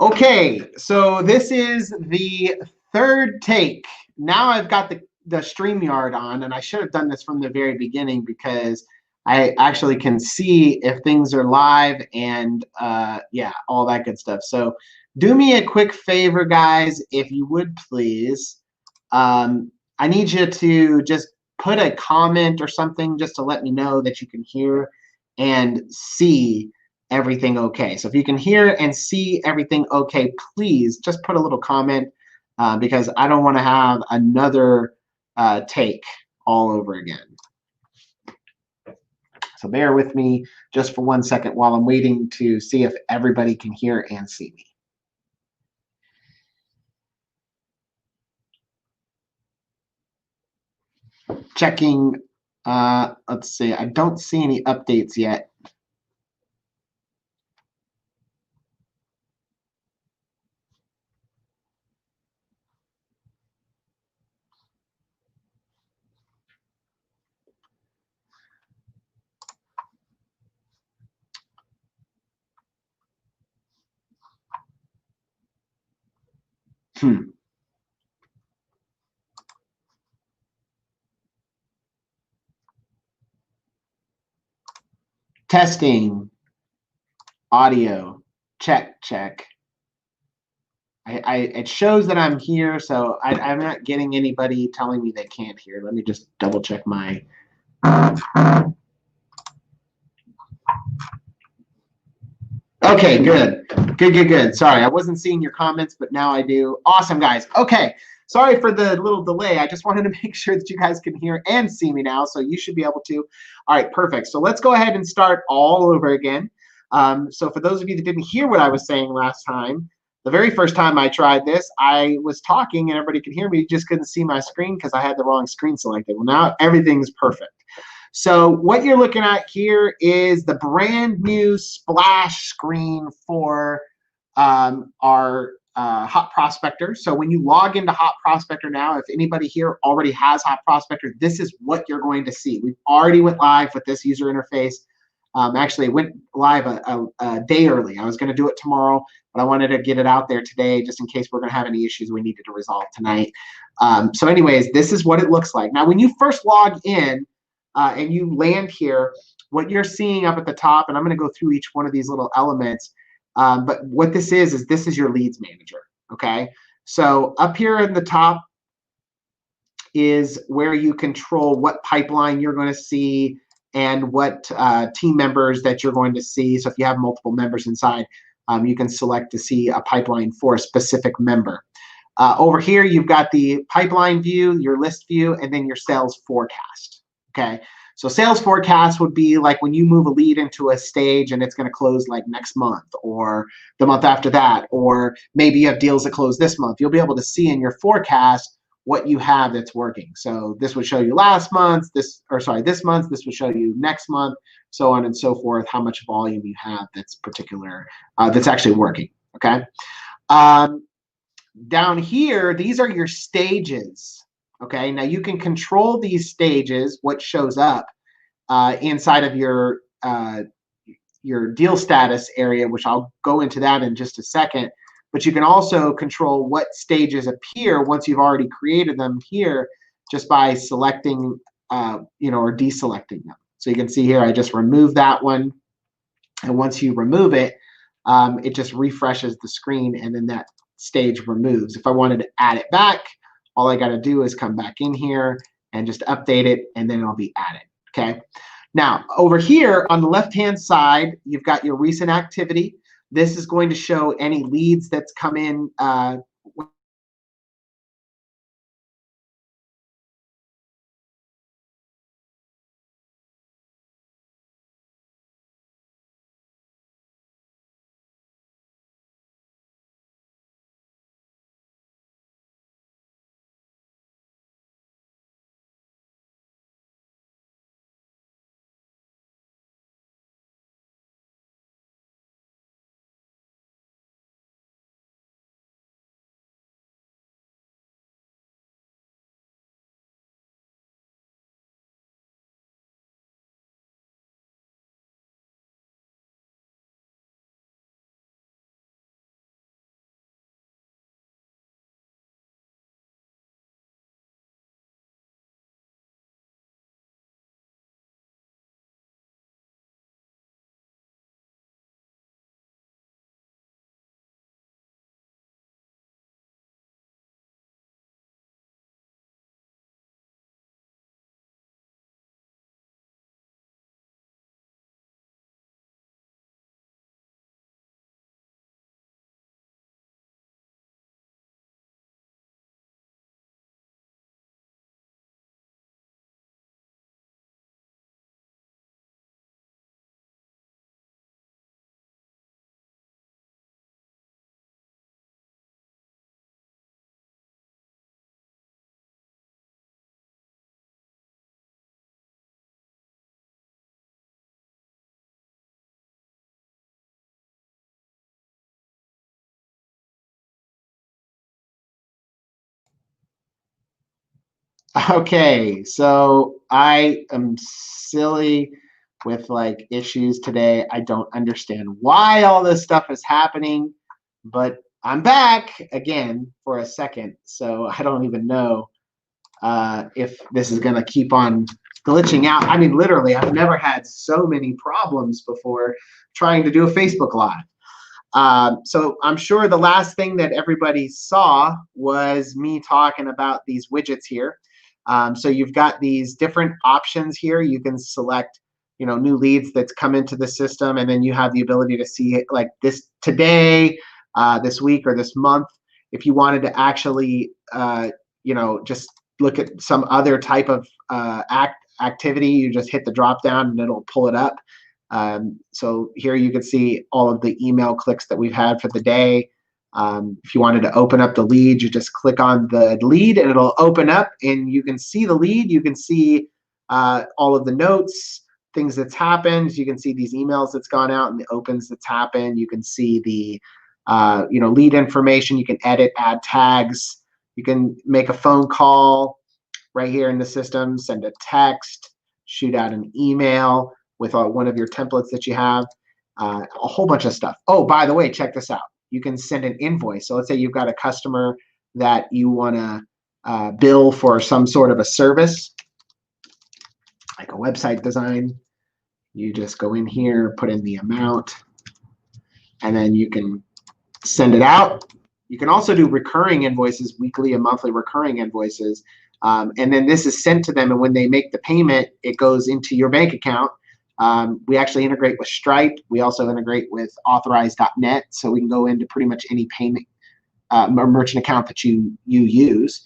Okay, so this is the third take. Now I've got the StreamYard on, and I should have done this from the very beginning because I actually can see if things are live and yeah, all that good stuff. So do me a quick favor, guys, if you would please. I need you to just put a comment or something just to let me know that you can hear and see everything okay. So if you can hear and see everything okay, please just put a little comment because I don't want to have another take all over again. So bear with me just for 1 second while I'm waiting to see if everybody can hear and see me. Checking, let's see, I don't see any updates yet. Testing, audio, check. It shows that I'm here, so I'm not getting anybody telling me they can't hear. Let me just double check my. Okay, good. Sorry, I wasn't seeing your comments, but now I do. Awesome, guys. Okay, sorry for the little delay. I just wanted to make sure that you guys can hear and see me now, so you should be able to. All right, perfect. So let's go ahead and start all over again. So for those of you that didn't hear what I was saying last time, the very first time I tried this, I was talking and everybody could hear me, just couldn't see my screen because I had the wrong screen selected. Well, now everything's perfect. So what you're looking at here is the brand new splash screen for our Hot Prospector. So when you log into Hot Prospector now, if anybody here already has Hot Prospector, this is what you're going to see. We've already went live with this user interface. Actually, it went live a day early. I was going to do it tomorrow, but I wanted to get it out there today just in case we're going to have any issues we needed to resolve tonight. So anyways, this is what it looks like. Now, when you first log in, and you land here, what you're seeing up at the top, and I'm going to go through each one of these little elements, but what this is this is your leads manager, okay? So up here in the top is where you control what pipeline you're going to see and what team members that you're going to see. So if you have multiple members inside, you can select to see a pipeline for a specific member. Over here, you've got the pipeline view, your list view, and then your sales forecast. Okay, so sales forecast would be like when you move a lead into a stage and it's going to close like next month or the month after that, or maybe you have deals that close this month. You'll be able to see in your forecast what you have that's working. So this would show you last month, this month, this would show you next month, so on and so forth, how much volume you have that's particular, that's actually working, okay? Down here, these are your stages. Okay, now you can control these stages, what shows up inside of your deal status area, which I'll go into that in just a second. But you can also control what stages appear once you've already created them here, just by selecting, or deselecting them. So you can see here, I just removed that one, and once you remove it, it just refreshes the screen, and then that stage removes. If I wanted to add it back, all I got to do is come back in here and just update it, and then it'll be added, okay? Now, over here on the left-hand side, you've got your recent activity. This is going to show any leads that's come in Okay, so I am silly with like issues today. I don't understand why all this stuff is happening, but I'm back again for a second. So I don't even know if this is going to keep on glitching out. I mean, literally, I've never had so many problems before trying to do a Facebook Live. So I'm sure the last thing that everybody saw was me talking about these widgets here. So you've got these different options here. You can select, new leads that's come into the system, and then you have the ability to see it like this today, this week, or this month. If you wanted to actually, just look at some other type of activity, you just hit the drop down and it'll pull it up. So here you can see all of the email clicks that we've had for the day. If you wanted to open up the lead, you just click on the lead and it'll open up and you can see the lead. You can see all of the notes, things that's happened. You can see these emails that's gone out and the opens that's happened. You can see the lead information. You can edit, add tags. You can make a phone call right here in the system, send a text, shoot out an email with one of your templates that you have, a whole bunch of stuff. Oh, by the way, check this out. You can send an invoice. So let's say you've got a customer that you want to bill for some sort of a service, like a website design. You just go in here, put in the amount, and then you can send it out. You can also do recurring invoices, weekly and monthly recurring invoices. And then this is sent to them, and when they make the payment, it goes into your bank account. We actually integrate with Stripe. We also integrate with authorize.net, so we can go into pretty much any payment merchant account that you use.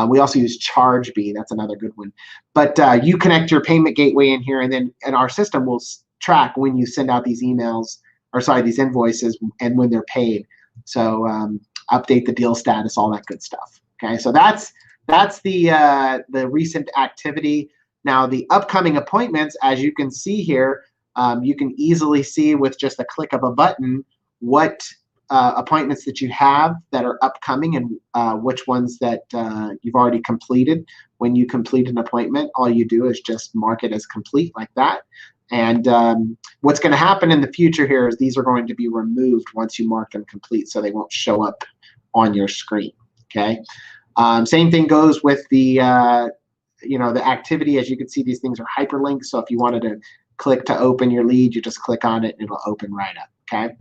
We also use ChargeBee. That's another good one. But you connect your payment gateway in here, and our system will track when you send out these emails, or sorry, these invoices, and when they're paid. So update the deal status, all that good stuff. Okay, so that's the recent activity. Now the upcoming appointments, as you can see here, you can easily see with just a click of a button what appointments that you have that are upcoming and which ones that you've already completed. When you complete an appointment, all you do is just mark it as complete like that. And what's going to happen in the future here is these are going to be removed once you mark them complete, so they won't show up on your screen. Okay. Same thing goes with the the activity. As you can see, these things are hyperlinks. So if you wanted to click to open your lead, you just click on it and it'll open right up. Okay.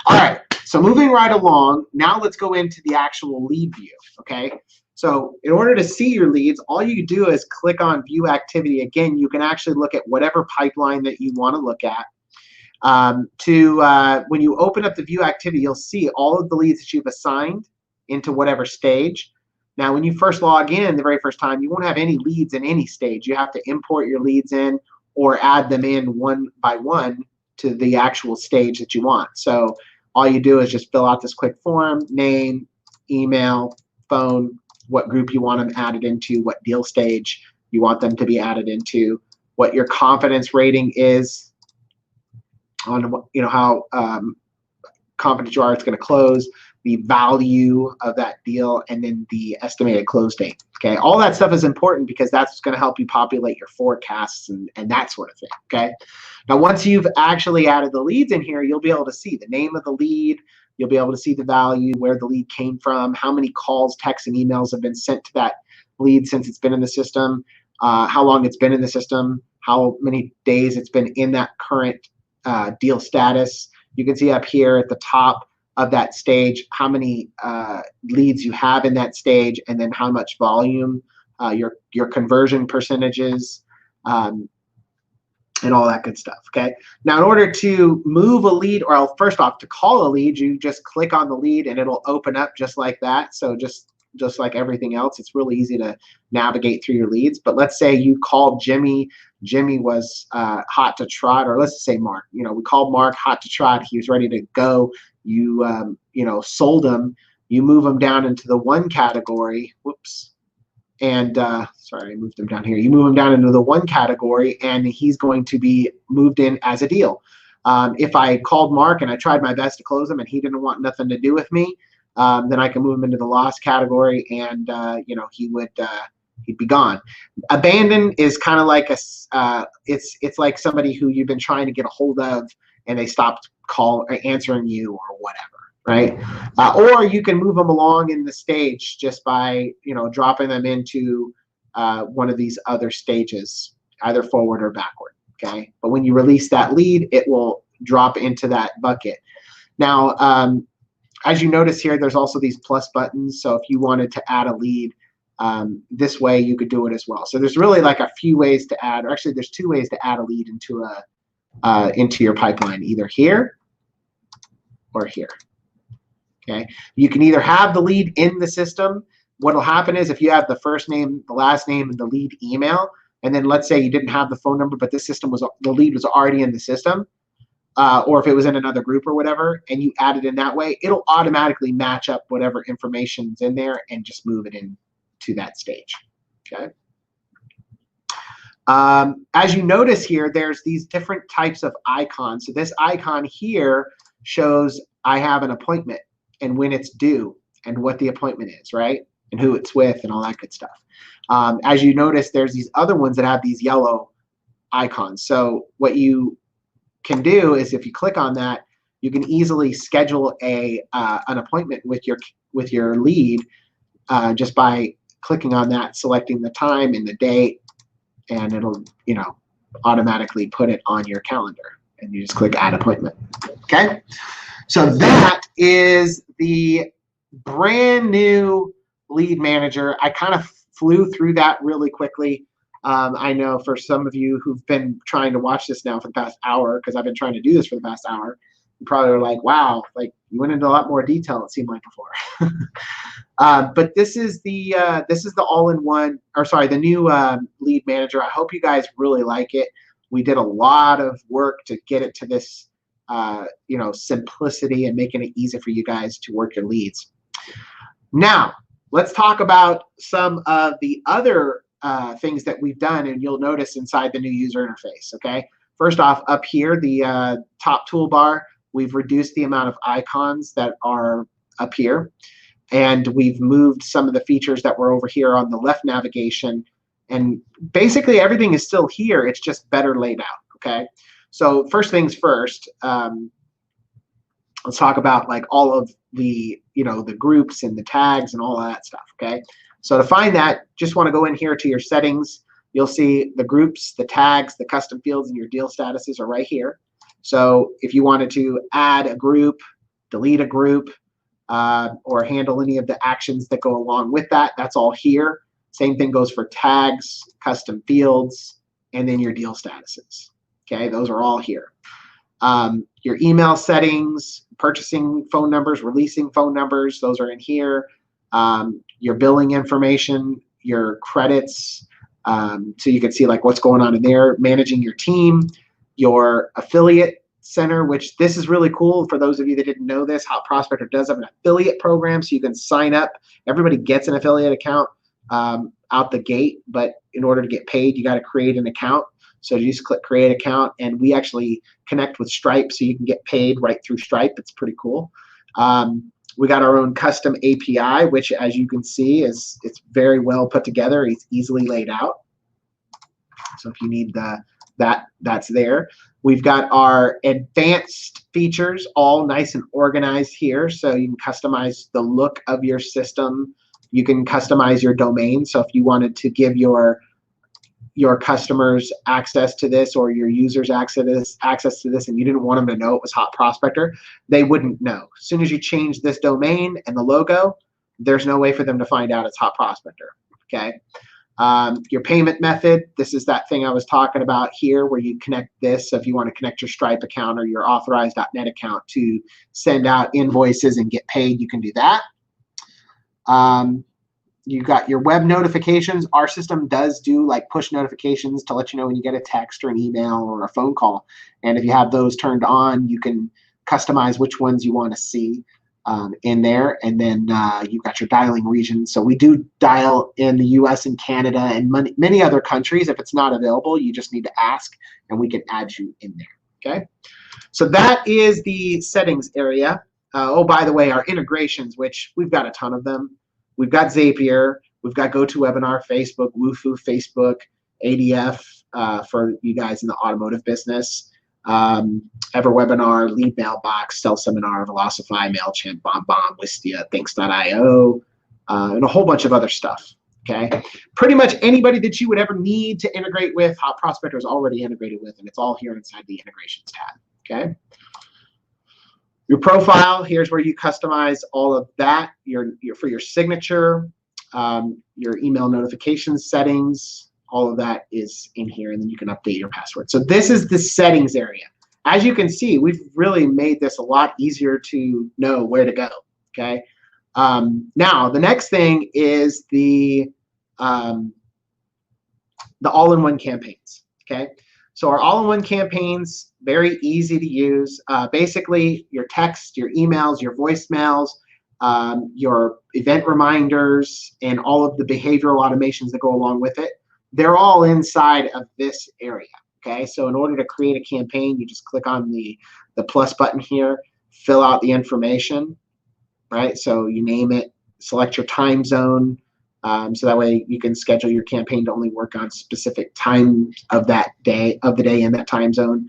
All right. So moving right along, now let's go into the actual lead view. Okay. So in order to see your leads, all you do is click on View Activity. Again, you can actually look at whatever pipeline that you want to look at. When you open up the View Activity, you'll see all of the leads that you've assigned into whatever stage. Now, when you first log in the very first time, you won't have any leads in any stage. You have to import your leads in or add them in one by one to the actual stage that you want. So all you do is just fill out this quick form, name, email, phone, what group you want them added into, what deal stage you want them to be added into, what your confidence rating is on how confident you are it's going to close, the value of that deal, and then the estimated close date. Okay, all that stuff is important because that's going to help you populate your forecasts and that sort of thing. Okay, now once you've actually added the leads in here, you'll be able to see the name of the lead. You'll be able to see the value, where the lead came from, how many calls, texts, and emails have been sent to that lead since it's been in the system, how long it's been in the system, how many days it's been in that current deal status. You can see up here at the top of that stage how many leads you have in that stage, and then how much volume, your conversion percentages, and all that good stuff. Okay. Now, in order to move a lead, or first off, to call a lead, you just click on the lead and it'll open up just like that. So just like everything else, it's really easy to navigate through your leads. But let's say you called Jimmy. Jimmy was hot to trot, or let's just say Mark. We called Mark hot to trot. He was ready to go. You sold him. You move him down into the one category. Whoops. And sorry, I moved him down here. You move him down into the one category, and he's going to be moved in as a deal. If I called Mark and I tried my best to close him and he didn't want nothing to do with me, then I can move him into the lost category, and he he'd be gone. Abandon is kind of like it's like somebody who you've been trying to get a hold of and they stopped answering you or whatever, right? Or you can move them along in the stage just by dropping them into one of these other stages, either forward or backward. Okay, but when you release that lead, it will drop into that bucket. Now, as you notice here, there's also these plus buttons. So if you wanted to add a lead this way, you could do it as well. So there's really like a few ways to add, or actually there's 2 ways to add a lead into your pipeline, either here or here. Okay, you can either have the lead in the system. What will happen is if you have the first name, the last name, and the lead email, and then let's say you didn't have the phone number, but the lead was already in the system, or if it was in another group or whatever, and you add it in that way, it'll automatically match up whatever information's in there and just move it into that stage. Okay. As you notice here, there's these different types of icons. So this icon here shows I have an appointment and when it's due and what the appointment is, right? And who it's with and all that good stuff. As you notice, there's these other ones that have these yellow icons. So what you can do is if you click on that, you can easily schedule an appointment with your lead just by clicking on that, selecting the time and the date, and it'll automatically put it on your calendar. And you just click add appointment. Okay, so that is the brand new lead manager. I kind of flew through that really quickly. I know for some of you who've been trying to watch this now for the past hour, because I've been trying to do this for the past hour, you probably are like, wow, like you went into a lot more detail, it seemed like before. But this is the all-in-one, or sorry, the new lead manager. I hope you guys really like it. We did a lot of work to get it to this simplicity and making it easy for you guys to work your leads. Now, let's talk about some of the other things that we've done, and you'll notice inside the new user interface. Okay, first off, up here, the top toolbar, we've reduced the amount of icons that are up here, and we've moved some of the features that were over here on the left navigation, and basically everything is still here, it's just better laid out. Okay, so first things first, let's talk about like all of the the groups and the tags and all of that stuff. Okay, so to find that, just want to go in here to your settings. You'll see the groups, the tags, the custom fields, and your deal statuses are right here. So if you wanted to add a group, delete a group, or handle any of the actions that go along with that, that's all here. Same thing goes for tags, custom fields, and then your deal statuses. Okay, those are all here. Your email settings, purchasing phone numbers, releasing phone numbers, those are in here. Your billing information, your credits, so you can see like what's going on in there, managing your team, your affiliate center, which this is really cool for those of you that didn't know this, how Prospector does have an affiliate program, so you can sign up. Everybody gets an affiliate account out the gate, but in order to get paid, you got to create an account. So you just click create account, and we actually connect with Stripe, so you can get paid right through Stripe. It's pretty cool. We got our own custom API, which, as you can see, it's very well put together. It's easily laid out. So if you need that's there. We've got our advanced features all nice and organized here, so you can customize the look of your system. You can customize your domain. So if you wanted to give your customers access to this, or your users access to this, and you didn't want them to know it was Hot Prospector, they wouldn't know. As soon as you change this domain and the logo, there's no way for them to find out it's Hot Prospector. Okay. Your payment method, this is that thing I was talking about here, where you connect this. So if you want to connect your Stripe account or your authorized.net account to send out invoices and get paid, you can do that. You got your web notifications. Our system does do like push notifications to let you know when you get a text or an email or a phone call. And if you have those turned on, you can customize which ones you want to see in there. And then you've got your dialing region. So we do dial in the US and Canada and many other countries. If it's not available, you just need to ask and we can add you in there. Okay. So that is the settings area. Oh, by the way, our integrations, which we've got a ton of them. We've got Zapier, We've got GoToWebinar, Facebook, Wufoo, Facebook, ADF for you guys in the automotive business, EverWebinar, Lead Mailbox, Sell Seminar, Velocify, MailChimp, BombBomb, Wistia, Thinks.io, and a whole bunch of other stuff. Okay, pretty much anybody that you would ever need to integrate with, Hot Prospector is already integrated with, and it's all here inside the integrations tab. Okay. Your profile, here's where you customize all of that. For your signature, your email notification settings, all of that is in here, and then you can update your password. So this is the settings area. As you can see, we've really made this a lot easier to know where to go. Okay. Now the next thing is the all-in-one campaigns. Okay. So our all-in-one campaigns, very easy to use. Basically, your text, your emails, your voicemails, your event reminders, and all of the behavioral automations that go along with it, they're all inside of this area. Okay, so in order to create a campaign, you just click on the plus button here, fill out the information, right? So you name it, select your time zone, so that way you can schedule your campaign to only work on specific time of that day, of the day in that time zone.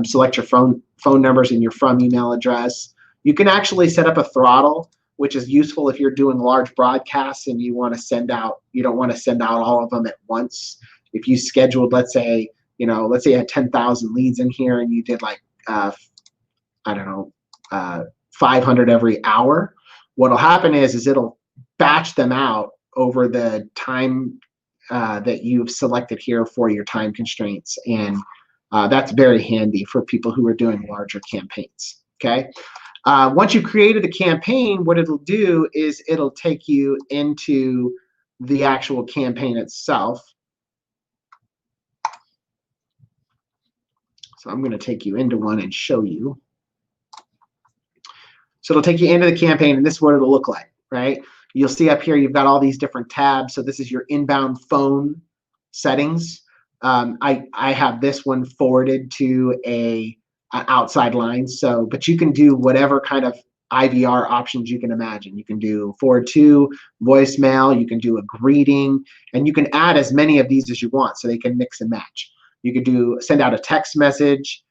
Select your phone numbers and your from email address. You can actually set up a throttle, which is useful if you're doing large broadcasts and you want to send out, you don't want to send out all of them at once. If you scheduled, let's say you had 10,000 leads in here and you did like, I don't know, 500 every hour, what'll happen is it'll batch them out over the time that you've selected here for your time constraints. And that's very handy for people who are doing larger campaigns, okay? Once you've created a campaign, what it'll do is it'll take you into the actual campaign itself. So I'm going to take you into one and show you. So it'll take you into the campaign, and this is what it'll look like, right? You'll see up here you've got all these different tabs. So this is your inbound phone settings. I have this one forwarded to a outside line. So, but you can do whatever kind of IVR options you can imagine. You can do forward to, voicemail, you can do a greeting, and you can add as many of these as you want so they can mix and match. You could send out a text message.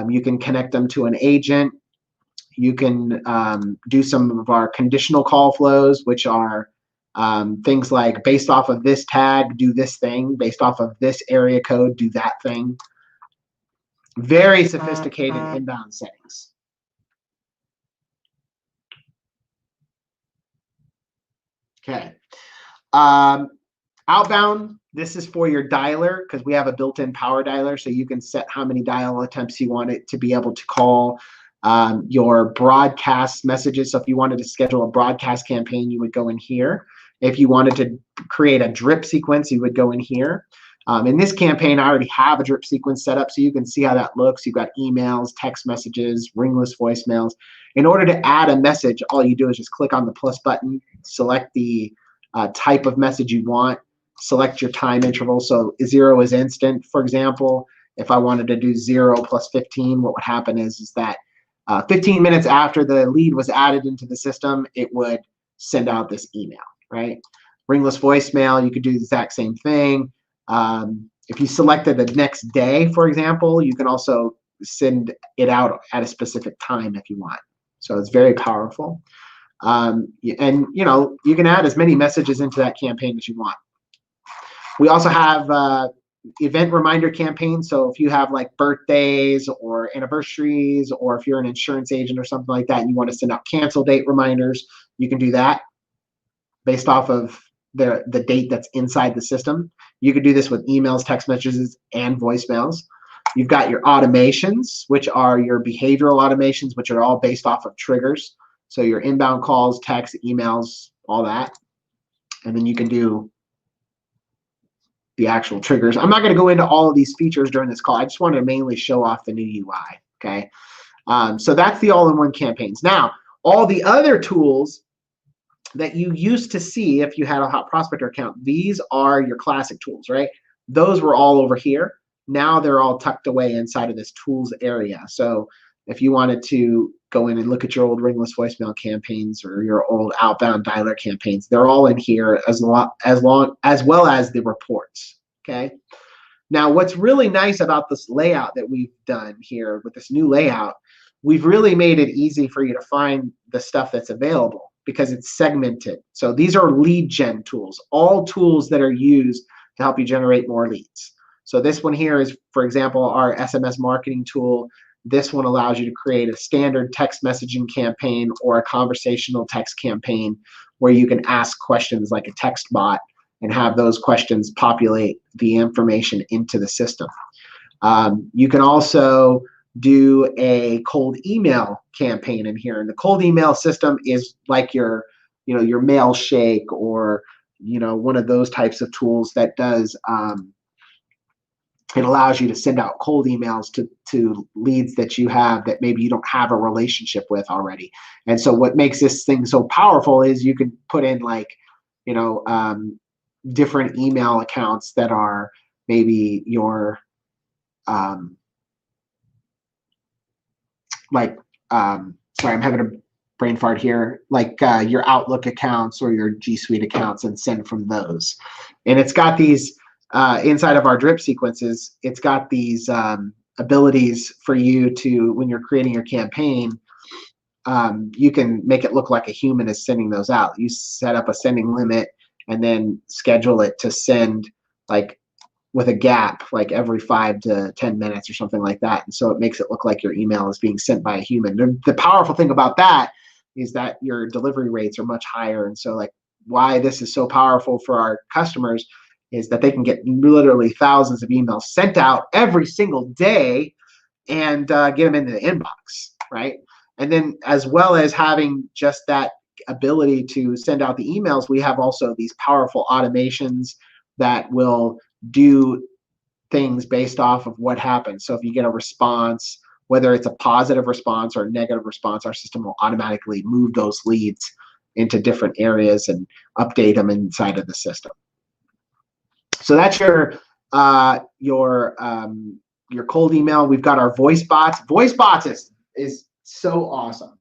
You can connect them to an agent. You can do some of our conditional call flows, which are things like based off of this tag, do this thing. Based off of this area code, do that thing. Very sophisticated inbound settings. Okay. Outbound, this is for your dialer because we have a built-in power dialer, so you can set how many dial attempts you want it to be able to call. Your broadcast messages, so if you wanted to schedule a broadcast campaign, you would go in here. If you wanted to create a drip sequence, you would go in here. In this campaign, I already have a drip sequence set up, so you can see how that looks. You've got emails, text messages, ringless voicemails. In order to add a message, all you do is just click on the plus button, select the type of message you want, select your time interval. So 0 is instant, for example. If I wanted to do 0 plus 15, what would happen is that 15 minutes after the lead was added into the system, it would send out this email, right? Ringless voicemail, you could do the exact same thing. If you selected the next day, for example, you can also send it out at a specific time if you want. So it's very powerful. And you can add as many messages into that campaign as you want. We also have event reminder campaigns. So if you have like birthdays or anniversaries, or if you're an insurance agent or something like that, and you want to send out cancel date reminders, you can do that based off of the date that's inside the system. You could do this with emails, text messages, and voicemails. You've got your automations, which are your behavioral automations, which are all based off of triggers. So your inbound calls, text, emails, all that. And then you can do the actual triggers. I'm not going to go into all of these features during this call. I just wanted to mainly show off the new UI, okay? So that's the all-in-one campaigns. Now, all the other tools that you used to see if you had a Hot Prospector account, these are your classic tools, right? Those were all over here. Now they're all tucked away inside of this tools area. So if you wanted to go in and look at your old ringless voicemail campaigns or your old outbound dialer campaigns, they're all in here as well as the reports. Okay. Now, what's really nice about this layout that we've done here with this new layout, we've really made it easy for you to find the stuff that's available because it's segmented. So these are lead gen tools, all tools that are used to help you generate more leads. So this one here is, for example, our SMS marketing tool. This one allows you to create a standard text messaging campaign or a conversational text campaign where you can ask questions like a text bot and have those questions populate the information into the system. You can also do a cold email campaign in here, and the cold email system is like your Mailshake or one of those types of tools that does. It allows you to send out cold emails to leads that you have that maybe you don't have a relationship with already. And so what makes this thing so powerful is you can put in different email accounts that are maybe your sorry, I'm having a brain fart here, like your Outlook accounts or your G Suite accounts, and send from those. And it's got these inside of our drip sequences, it's got these abilities for you to, when you're creating your campaign, you can make it look like a human is sending those out. You set up a sending limit and then schedule it to send like with a gap, like every 5 to 10 minutes or something like that. And so it makes it look like your email is being sent by a human. The powerful thing about that is that your delivery rates are much higher. And so like why this is so powerful for our customers is that they can get literally thousands of emails sent out every single day and get them into the inbox, right? And then as well as having just that ability to send out the emails, we have also these powerful automations that will do things based off of what happens. So if you get a response, whether it's a positive response or a negative response, our system will automatically move those leads into different areas and update them inside of the system. So that's your cold email. We've got our voice bots. Voice bots is so awesome.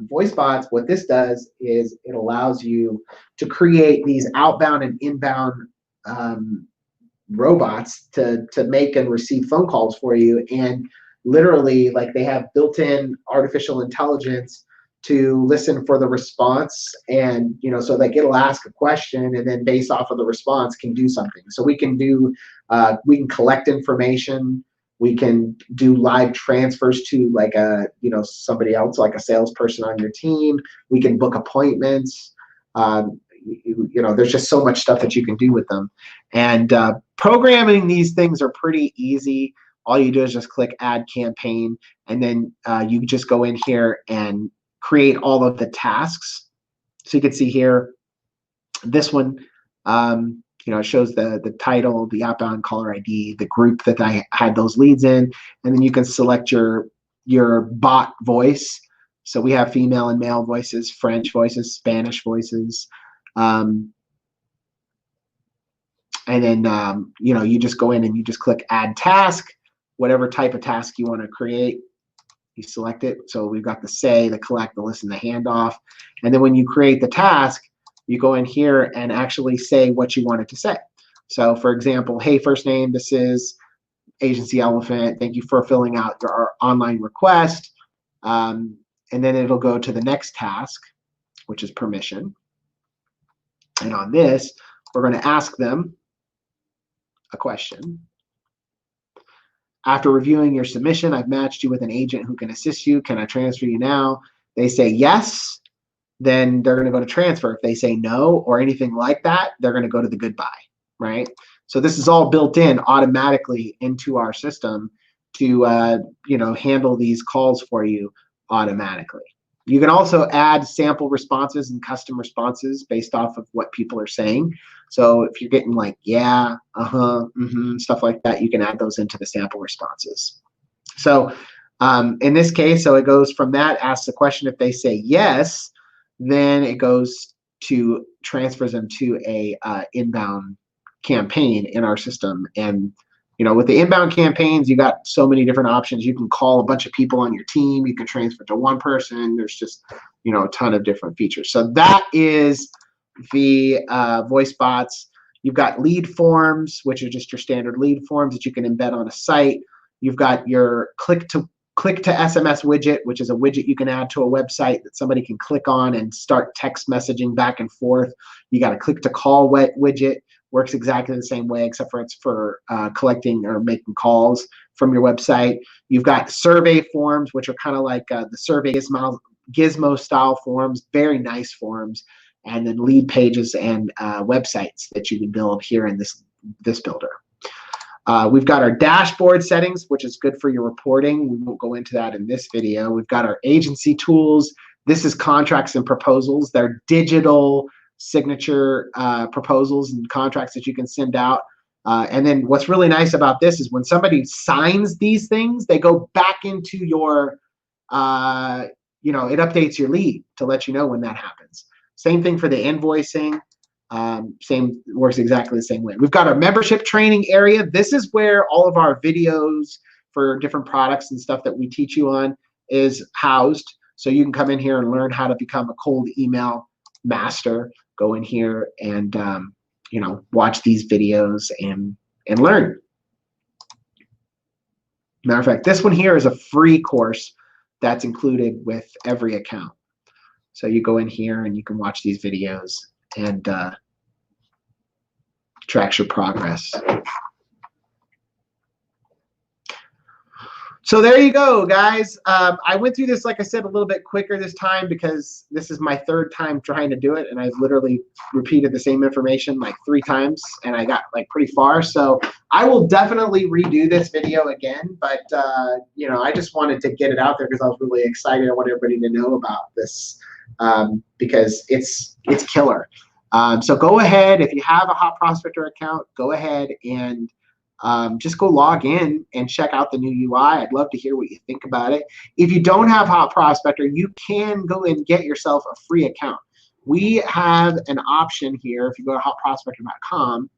Voice bots, what this does is it allows you to create these outbound and inbound robots to make and receive phone calls for you. And literally, like, they have built-in artificial intelligence to listen for the response, and so like it'll ask a question and then based off of the response can do something. So we can collect information, we can do live transfers to like somebody else, like a salesperson on your team. We can book appointments. There's just so much stuff that you can do with them. And programming these things are pretty easy. All you do is just click add campaign, and then you just go in here and create all of the tasks. So you can see here, this one, it shows the title, the outbound caller ID, the group that I had those leads in, and then you can select your bot voice. So we have female and male voices, French voices, Spanish voices. And then, you just go in and you just click add task, whatever type of task you want to create. You select it. So we've got the say, the collect, the listen, the handoff. And then when you create the task, you go in here and actually say what you want it to say. So for example, hey, first name, this is Agency Elephant. Thank you for filling out our online request. And then it'll go to the next task, which is permission. And on this, we're going to ask them a question. After reviewing your submission, I've matched you with an agent who can assist you. Can I transfer you now? They say yes, then they're going to go to transfer. If they say no or anything like that, they're going to go to the goodbye, right? So this is all built in automatically into our system to handle these calls for you automatically. You can also add sample responses and custom responses based off of what people are saying. So if you're getting like, yeah, stuff like that, you can add those into the sample responses. So in this case, so it goes from that, asks the question. If they say yes, then it goes to transfers them to a inbound campaign in our system. And You know, with the inbound campaigns, you got so many different options. You can call a bunch of people on your team. You can transfer to one person. There's just, you know, a ton of different features. So that is the voice bots. You've got lead forms, which are just your standard lead forms that you can embed on a site. You've got your click to SMS widget, which is a widget you can add to a website that somebody can click on and start text messaging back and forth. You got a click to call widget. Works exactly the same way, except for it's for collecting or making calls from your website. You've got survey forms, which are kind of like the survey gizmo style forms, very nice forms, and then lead pages and websites that you can build here in this builder. We've got our dashboard settings, which is good for your reporting. We won't go into that in this video. We've got our agency tools. This is contracts and proposals. They're digital signature proposals and contracts that you can send out. And then what's really nice about this is when somebody signs these things, they go back into your, you know, it updates your lead to let you know when that happens. Same thing for the invoicing. Same, works exactly the same way. We've got our membership training area. This is where all of our videos for different products and stuff that we teach you on is housed. So you can come in here and learn how to become a cold email master. Go in here and you know, watch these videos and learn. Matter of fact, this one here is a free course that's included with every account. So you go in here and you can watch these videos and track your progress. So there you go, guys. I went through this, like I said, a little bit quicker this time because this is my third time trying to do it, and I've literally repeated the same information like 3 times, and I got like pretty far. So I will definitely redo this video again, but you know, I just wanted to get it out there because I was really excited. I want everybody to know about this because it's killer. So go ahead, if you have a Hot Prospector account, go ahead and just go log in and check out the new UI. I'd love to hear what you think about it. If you don't have Hot Prospector, you can go and get yourself a free account. We have an option here, if you go to hotprospector.com,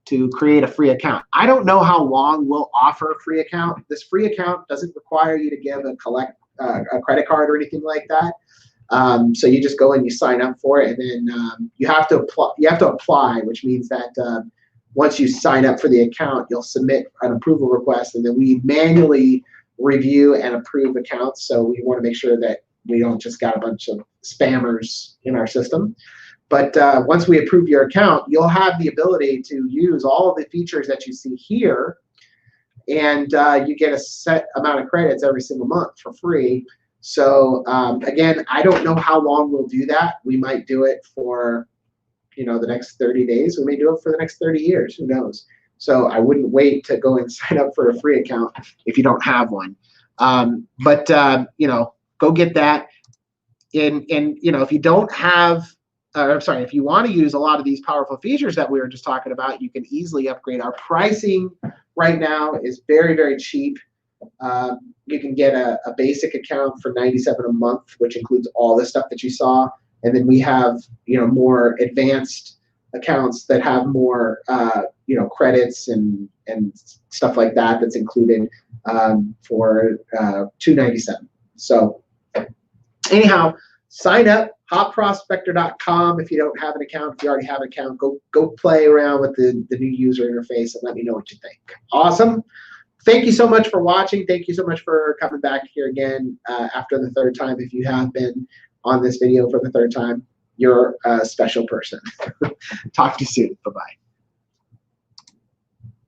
to create a free account. I don't know how long we'll offer a free account. This free account doesn't require you to give a credit card or anything like that. So you just go and you sign up for it, and then you have to apply, which means that once you sign up for the account, you'll submit an approval request, and then we manually review and approve accounts. So we want to make sure that we don't just got a bunch of spammers in our system. But once we approve your account, you'll have the ability to use all of the features that you see here, and you get a set amount of credits every single month for free. So again, I don't know how long we'll do that. We might do it for, you know, the next 30 days. We may do it for the next 30 years. Who knows? So I wouldn't wait to go and sign up for a free account if you don't have one. You know, go get that. And you know, if you don't have, I'm sorry, if you want to use a lot of these powerful features that we were just talking about, you can easily upgrade. Our pricing right now is very, very cheap. You can get a basic account for $97 a month, which includes all the stuff that you saw. And then we have, you know, more advanced accounts that have more, you know, credits and stuff like that that's included for $297. So anyhow, sign up, hotprospector.com. If you don't have an account, if you already have an account, go play around with the new user interface and let me know what you think. Awesome. Thank you so much for watching. Thank you so much for coming back here again after the 3rd time. If you have been on this video for the 3rd time, you're a special person. Talk to you soon. Bye-bye.